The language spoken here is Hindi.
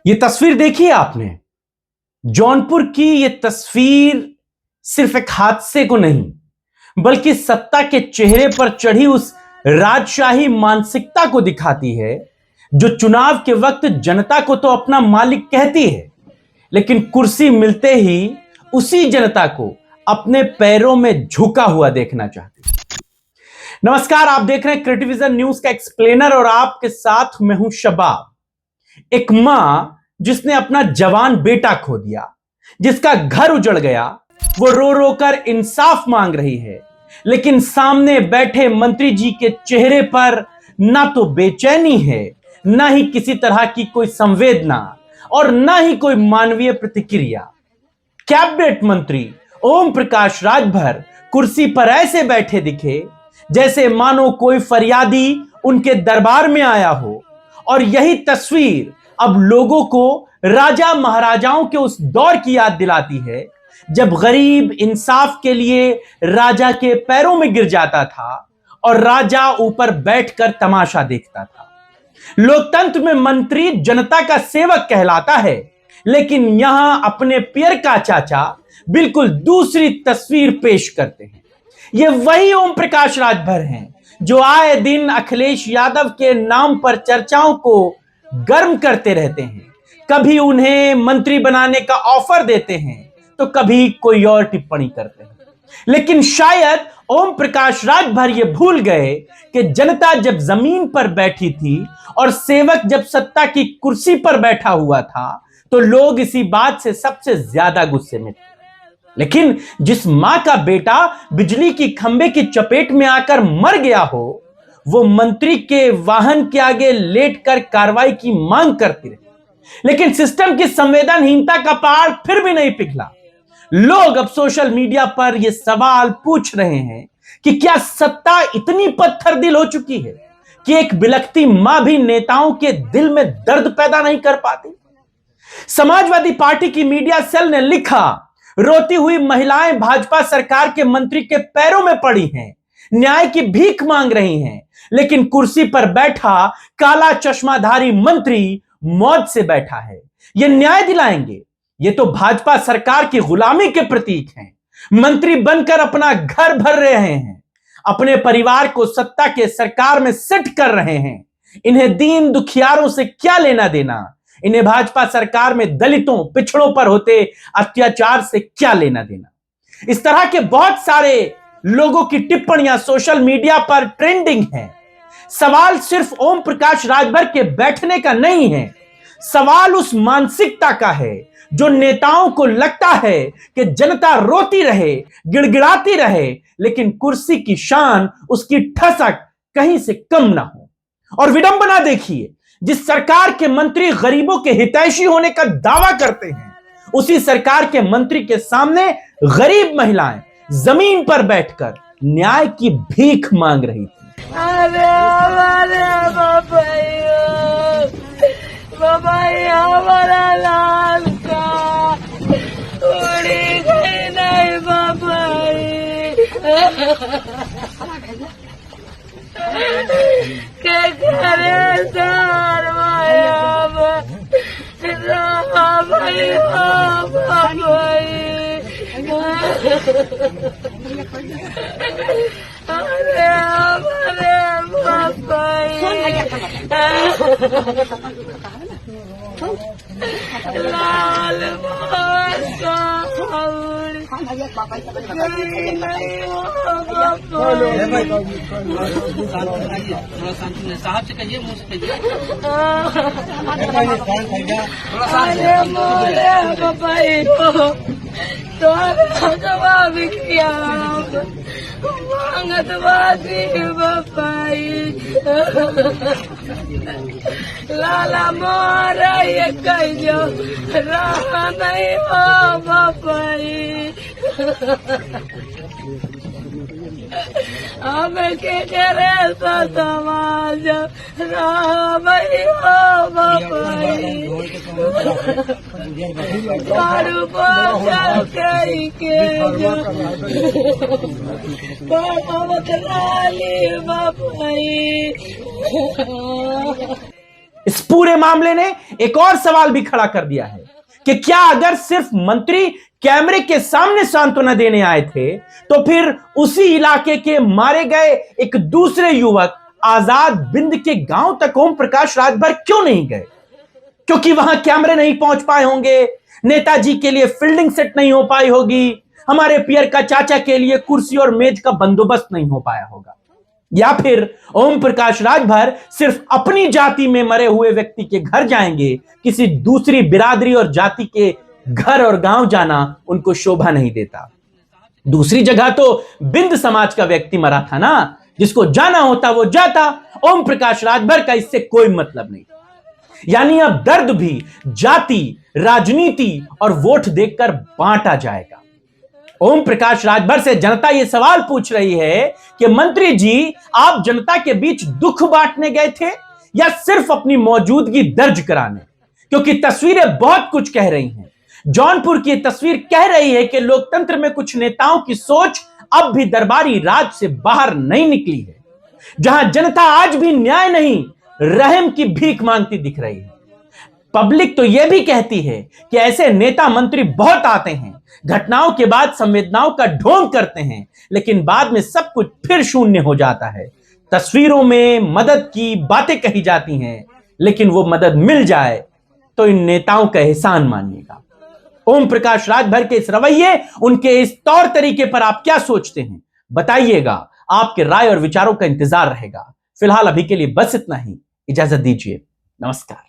ये तस्वीर देखी है आपने? जौनपुर की ये तस्वीर सिर्फ एक हादसे को नहीं बल्कि सत्ता के चेहरे पर चढ़ी उस राजशाही मानसिकता को दिखाती है जो चुनाव के वक्त जनता को तो अपना मालिक कहती है, लेकिन कुर्सी मिलते ही उसी जनता को अपने पैरों में झुका हुआ देखना चाहती है। नमस्कार, आप देख रहे हैं क्रिटिविजन न्यूज का एक्सप्लेनर और आपके साथ मैं हूं शबाब। एक मां जिसने अपना जवान बेटा खो दिया, जिसका घर उजड़ गया, वो रो रो कर इंसाफ मांग रही है, लेकिन सामने बैठे मंत्री जी के चेहरे पर ना तो बेचैनी है, ना ही किसी तरह की कोई संवेदना और ना ही कोई मानवीय प्रतिक्रिया। कैबिनेट मंत्री ओम प्रकाश राजभर कुर्सी पर ऐसे बैठे दिखे जैसे मानो कोई फरियादी उनके दरबार में आया हो, और यही तस्वीर अब लोगों को राजा महाराजाओं के उस दौर की याद दिलाती है जब गरीब इंसाफ के लिए राजा के पैरों में गिर जाता था और राजा ऊपर बैठकर तमाशा देखता था। लोकतंत्र में मंत्री जनता का सेवक कहलाता है, लेकिन यहां अपने पियर का चाचा बिल्कुल दूसरी तस्वीर पेश करते हैं। ये वही ओम प्रकाश राजभर हैं जो आए दिन अखिलेश यादव के नाम पर चर्चाओं को गर्म करते रहते हैं। कभी उन्हें मंत्री बनाने का ऑफर देते हैं तो कभी कोई और टिप्पणी करते हैं, लेकिन शायद ओम प्रकाश राजभर ये भूल गए कि जनता जब जमीन पर बैठी थी और सेवक जब सत्ता की कुर्सी पर बैठा हुआ था तो लोग इसी बात से सबसे ज्यादा गुस्से में थे। लेकिन जिस मां का बेटा बिजली की खंबे की चपेट में आकर मर गया हो, वो मंत्री के वाहन के आगे लेटकर कार्रवाई की मांग करती रही, लेकिन सिस्टम की संवेदनहीनता का पहाड़ फिर भी नहीं पिघला। लोग अब सोशल मीडिया पर यह सवाल पूछ रहे हैं कि क्या सत्ता इतनी पत्थर दिल हो चुकी है कि एक बिलखती मां भी नेताओं के दिल में दर्द पैदा नहीं कर पाती? समाजवादी पार्टी की मीडिया सेल ने लिखा, रोती हुई महिलाएं भाजपा सरकार के मंत्री के पैरों में पड़ी हैं, न्याय की भीख मांग रही हैं, लेकिन कुर्सी पर बैठा काला चश्माधारी मंत्री मौत से बैठा है। ये न्याय दिलाएंगे? ये तो भाजपा सरकार की गुलामी के प्रतीक हैं। मंत्री बनकर अपना घर भर रहे हैं, अपने परिवार को सत्ता के सरकार में सेट कर रहे हैं। इन्हें दीन दुखियारों से क्या लेना देना? इन्हें भाजपा सरकार में दलितों पिछड़ों पर होते अत्याचार से क्या लेना देना? इस तरह के बहुत सारे लोगों की टिप्पणियां सोशल मीडिया पर ट्रेंडिंग हैं। सवाल सिर्फ ओम प्रकाश राजभर के बैठने का नहीं है, सवाल उस मानसिकता का है जो नेताओं को लगता है कि जनता रोती रहे, गिड़गिड़ाती रहे, लेकिन कुर्सी की शान, उसकी ठसक कहीं से कम ना हो। और विडंबना देखिए, जिस सरकार के मंत्री गरीबों के हितैषी होने का दावा करते हैं, उसी सरकार के मंत्री के सामने गरीब महिलाएं जमीन पर बैठकर न्याय की भीख मांग रही थी। अरे हमारा लाल का उड़ी गई नहीं बाबाई के घरे सार माया भाई अरे हमारे बाबाई लाल साहब से कहिए, मुझ से कहिए। तो जवाब किया मांगत बाजी बापाई लाला मारा ये कहो रहा नहीं हो बापाई अब के करे तो समाज रहा नहीं हो बापाई दारू बोझा के बाबा राली बापाई इस पूरे मामले ने एक और सवाल भी खड़ा कर दिया है कि क्या अगर सिर्फ मंत्री कैमरे के सामने सांत्वना देने आए थे तो फिर उसी इलाके के मारे गए एक दूसरे युवक आजाद बिंद के गांव तक ओम प्रकाश राजभर क्यों नहीं गए? क्योंकि वहां कैमरे नहीं पहुंच पाए होंगे, नेताजी के लिए फील्डिंग सेट नहीं हो पाई होगी, हमारे पियर का चाचा के लिए कुर्सी और मेज का बंदोबस्त नहीं हो पाया होगा, या फिर ओम प्रकाश राजभर सिर्फ अपनी जाति में मरे हुए व्यक्ति के घर जाएंगे, किसी दूसरी बिरादरी और जाति के घर और गांव जाना उनको शोभा नहीं देता। दूसरी जगह तो बिंद समाज का व्यक्ति मरा था ना, जिसको जाना होता वो जाता, ओम प्रकाश राजभर का इससे कोई मतलब नहीं। यानी अब दर्द भी जाति, राजनीति और वोट देखकर बांटा जाएगा। ओम प्रकाश राजभर से जनता यह सवाल पूछ रही है कि मंत्री जी, आप जनता के बीच दुख बांटने गए थे या सिर्फ अपनी मौजूदगी दर्ज कराने? क्योंकि तस्वीरें बहुत कुछ कह रही हैं। जौनपुर की तस्वीर कह रही है कि लोकतंत्र में कुछ नेताओं की सोच अब भी दरबारी राज से बाहर नहीं निकली है, जहां जनता आज भी न्याय नहीं, रहम की भीख मांगती दिख रही है। पब्लिक तो यह भी कहती है कि ऐसे नेता मंत्री बहुत आते हैं, घटनाओं के बाद संवेदनाओं का ढोंग करते हैं, लेकिन बाद में सब कुछ फिर शून्य हो जाता है। तस्वीरों में मदद की बातें कही जाती हैं, लेकिन वो मदद मिल जाए तो इन नेताओं का एहसान मानिएगा। ओम प्रकाश राजभर के इस रवैये, उनके इस तौर तरीके पर आप क्या सोचते हैं? बताइएगा। आपके राय और विचारों का इंतजार रहेगा। फिलहाल अभी के लिए बस इतना ही। इजाजत दीजिए। नमस्कार।